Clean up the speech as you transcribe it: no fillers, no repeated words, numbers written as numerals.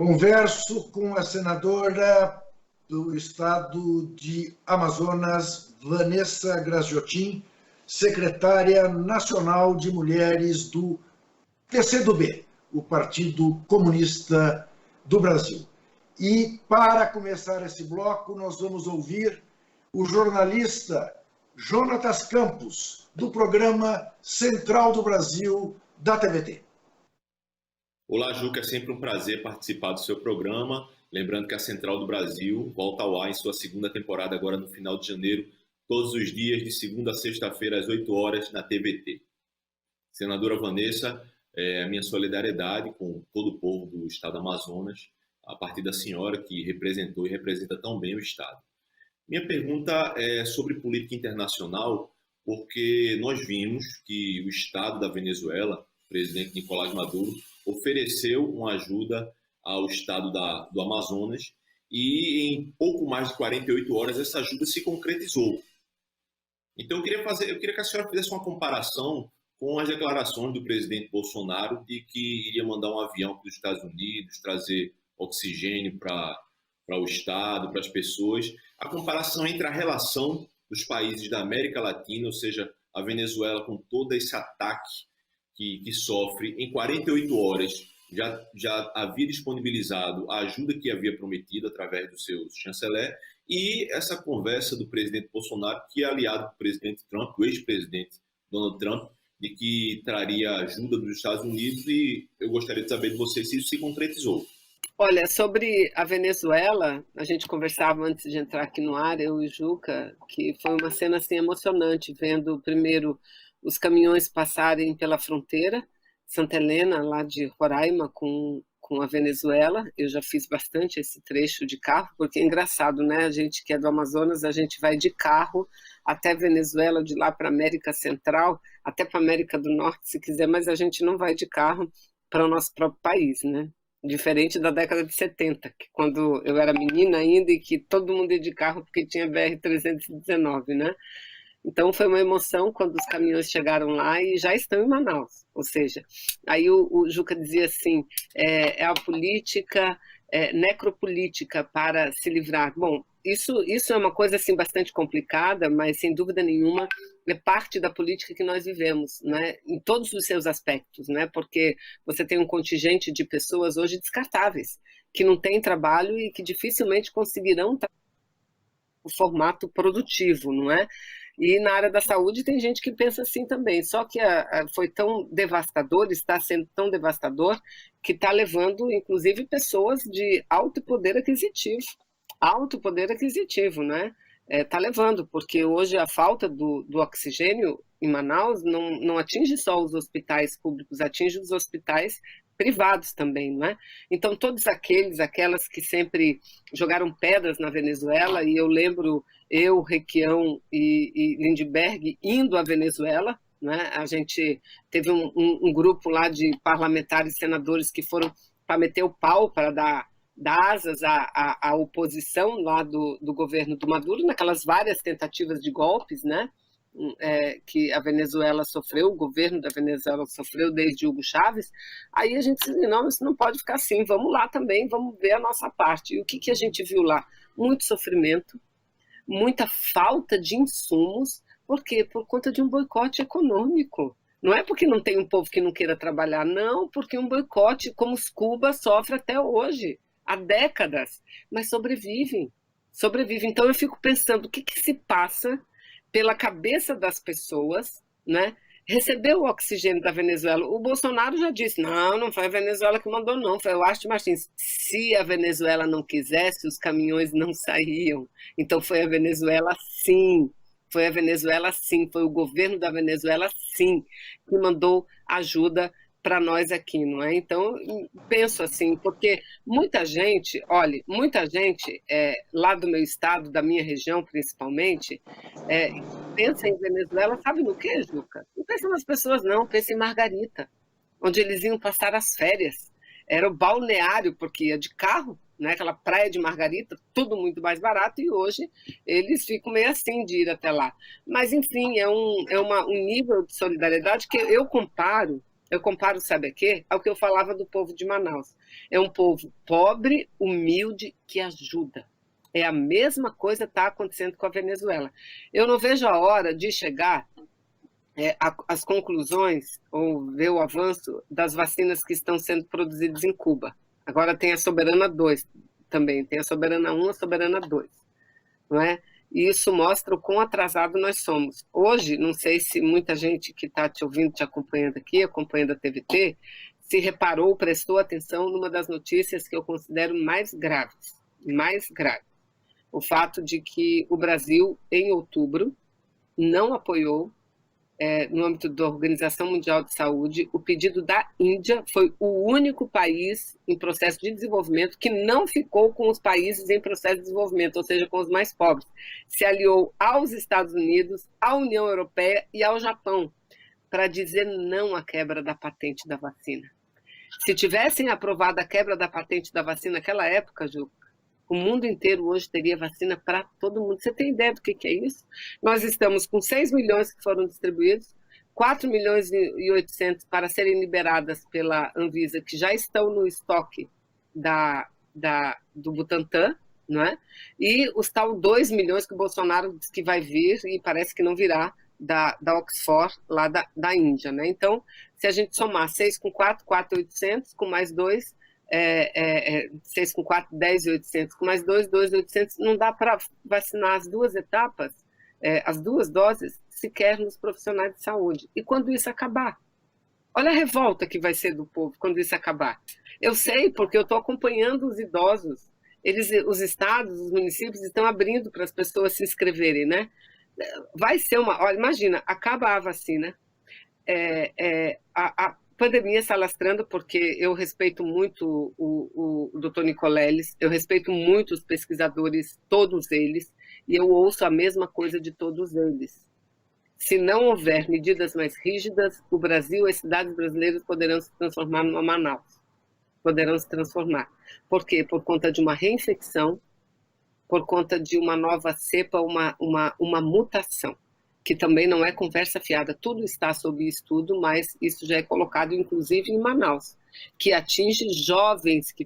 Converso com a senadora do estado de Amazonas, Vanessa Graziotin, secretária nacional de mulheres do PCdoB, o Partido Comunista do Brasil. E para começar esse bloco, nós vamos ouvir o jornalista Jonatas Campos, do programa Central do Brasil, da TVT. Olá, Juca, é sempre um prazer participar do seu programa. Lembrando que a Central do Brasil volta ao ar em sua segunda temporada agora no final de janeiro, todos os dias, de segunda a sexta-feira, às 8 horas, na TVT. Senadora Vanessa, a minha solidariedade com todo o povo do estado do Amazonas, a partir da senhora que representou e representa tão bem o estado. Minha pergunta é sobre política internacional, porque nós vimos que o estado da Venezuela, o presidente Nicolás Maduro, ofereceu uma ajuda ao estado do Amazonas e em pouco mais de 48 horas essa ajuda se concretizou. Então eu queria que a senhora fizesse uma comparação com as declarações do presidente Bolsonaro de que iria mandar um avião para os Estados Unidos, trazer oxigênio para o estado, para as pessoas. A comparação entre a relação dos países da América Latina, ou seja, a Venezuela com todo esse ataque que sofre, em 48 horas já havia disponibilizado a ajuda que havia prometido através do seu chanceler, e essa conversa do presidente Bolsonaro, que é aliado do presidente Trump, o ex-presidente Donald Trump, de que traria ajuda dos Estados Unidos, e eu gostaria de saber de você se isso se concretizou. Olha, sobre a Venezuela, a gente conversava antes de entrar aqui no ar, eu e o Juca, que foi uma cena assim emocionante, vendo primeiro os caminhões passarem pela fronteira, Santa Helena, lá de Roraima, com a Venezuela. Eu já fiz bastante esse trecho de carro, porque é engraçado, né? A gente que é do Amazonas, a gente vai de carro até Venezuela, de lá para a América Central, até para a América do Norte, se quiser, mas a gente não vai de carro para o nosso próprio país, né? Diferente da década de 70, que quando eu era menina ainda e que todo mundo ia de carro porque tinha BR-319, né? Então foi uma emoção quando os caminhões chegaram lá e já estão em Manaus. Ou seja, aí o Juca dizia assim, é a política necropolítica para se livrar. Bom, isso é uma coisa assim bastante complicada, mas sem dúvida nenhuma é parte da política que nós vivemos, né? Em todos os seus aspectos, né? Porque você tem um contingente de pessoas hoje descartáveis, que não têm trabalho e que dificilmente conseguirão o formato produtivo, não é? E na área da saúde tem gente que pensa assim também, só que foi tão devastador, está sendo tão devastador, que está levando, inclusive, pessoas de alto poder aquisitivo, né? Está levando, porque hoje a falta do oxigênio em Manaus não atinge só os hospitais públicos, atinge os hospitais privados também, não é? Então, todos aquelas que sempre jogaram pedras na Venezuela, e eu lembro Requião e Lindbergh indo à Venezuela, né? A gente teve um grupo lá de parlamentares, senadores que foram para meter o pau, para dar asas à oposição lá do governo do Maduro, naquelas várias tentativas de golpes, né? Que a Venezuela sofreu, o governo da Venezuela sofreu desde Hugo Chávez. Aí a gente disse, não, isso não pode ficar assim, vamos lá também, vamos ver a nossa parte. E o que a gente viu lá? Muito sofrimento, muita falta de insumos, por quê? Por conta de um boicote econômico. Não é porque não tem um povo que não queira trabalhar, não, porque um boicote como os Cuba sofre até hoje, há décadas, mas sobrevivem. Então eu fico pensando, o que se passa pela cabeça das pessoas, né? Recebeu o oxigênio da Venezuela. O Bolsonaro já disse, não foi a Venezuela que mandou, não, foi o Arte Martins. Se a Venezuela não quisesse, os caminhões não saíam. Então foi a Venezuela, sim. Foi o governo da Venezuela, sim, que mandou ajuda para nós aqui, não é? Então, penso assim, porque muita gente lá do meu estado, da minha região principalmente, pensa em Venezuela, sabe no quê, Juca? Não pensa nas pessoas, não, pensa em Margarita, onde eles iam passar as férias. Era o balneário, porque ia de carro, né? Aquela praia de Margarita, tudo muito mais barato, e hoje eles ficam meio assim de ir até lá. Mas, enfim, é um nível de solidariedade que eu comparo Eu comparo, sabe a quê? Ao que eu falava do povo de Manaus. É um povo pobre, humilde, que ajuda. É a mesma coisa que está acontecendo com a Venezuela. Eu não vejo a hora de chegar às conclusões ou ver o avanço das vacinas que estão sendo produzidas em Cuba. Agora tem a Soberana 2 também, tem a Soberana 1 e a Soberana 2. Não é? E isso mostra o quão atrasado nós somos. Hoje, não sei se muita gente que está te ouvindo, te acompanhando aqui, acompanhando a TVT, se reparou, prestou atenção numa das notícias que eu considero mais graves. O fato de que o Brasil, em outubro, não apoiou, no âmbito da Organização Mundial de Saúde, o pedido da Índia. Foi o único país em processo de desenvolvimento que não ficou com os países em processo de desenvolvimento, ou seja, com os mais pobres. Se aliou aos Estados Unidos, à União Europeia e ao Japão, para dizer não à quebra da patente da vacina. Se tivessem aprovado a quebra da patente da vacina naquela época, Ju, o mundo inteiro hoje teria vacina para todo mundo. Você tem ideia do que é isso? Nós estamos com 6 milhões que foram distribuídos, 4 milhões e 800 para serem liberadas pela Anvisa, que já estão no estoque do Butantan, não é? E os tal 2 milhões que o Bolsonaro diz que vai vir e parece que não virá, da Oxford, lá da Índia, né? Então, se a gente somar 6 com 4, 4,800, com mais 2... 6 com 4, 10,800, com mais 2, 2,800, não dá para vacinar as duas etapas, as duas doses, sequer nos profissionais de saúde. E quando isso acabar? Olha a revolta que vai ser do povo quando isso acabar. Eu sei, porque eu estou acompanhando os idosos, os estados, os municípios estão abrindo para as pessoas se inscreverem, né? Vai ser olha, imagina, acaba a vacina, a pandemia está alastrando, porque eu respeito muito o Dr. Nicoleles, eu respeito muito os pesquisadores, todos eles, e eu ouço a mesma coisa de todos eles. Se não houver medidas mais rígidas, o Brasil e as cidades brasileiras poderão se transformar numa Manaus. Poderão se transformar. Por quê? Por conta de uma reinfecção, por conta de uma nova cepa, uma mutação, que também não é conversa fiada. Tudo está sob estudo, mas isso já é colocado, inclusive, em Manaus, que atinge jovens que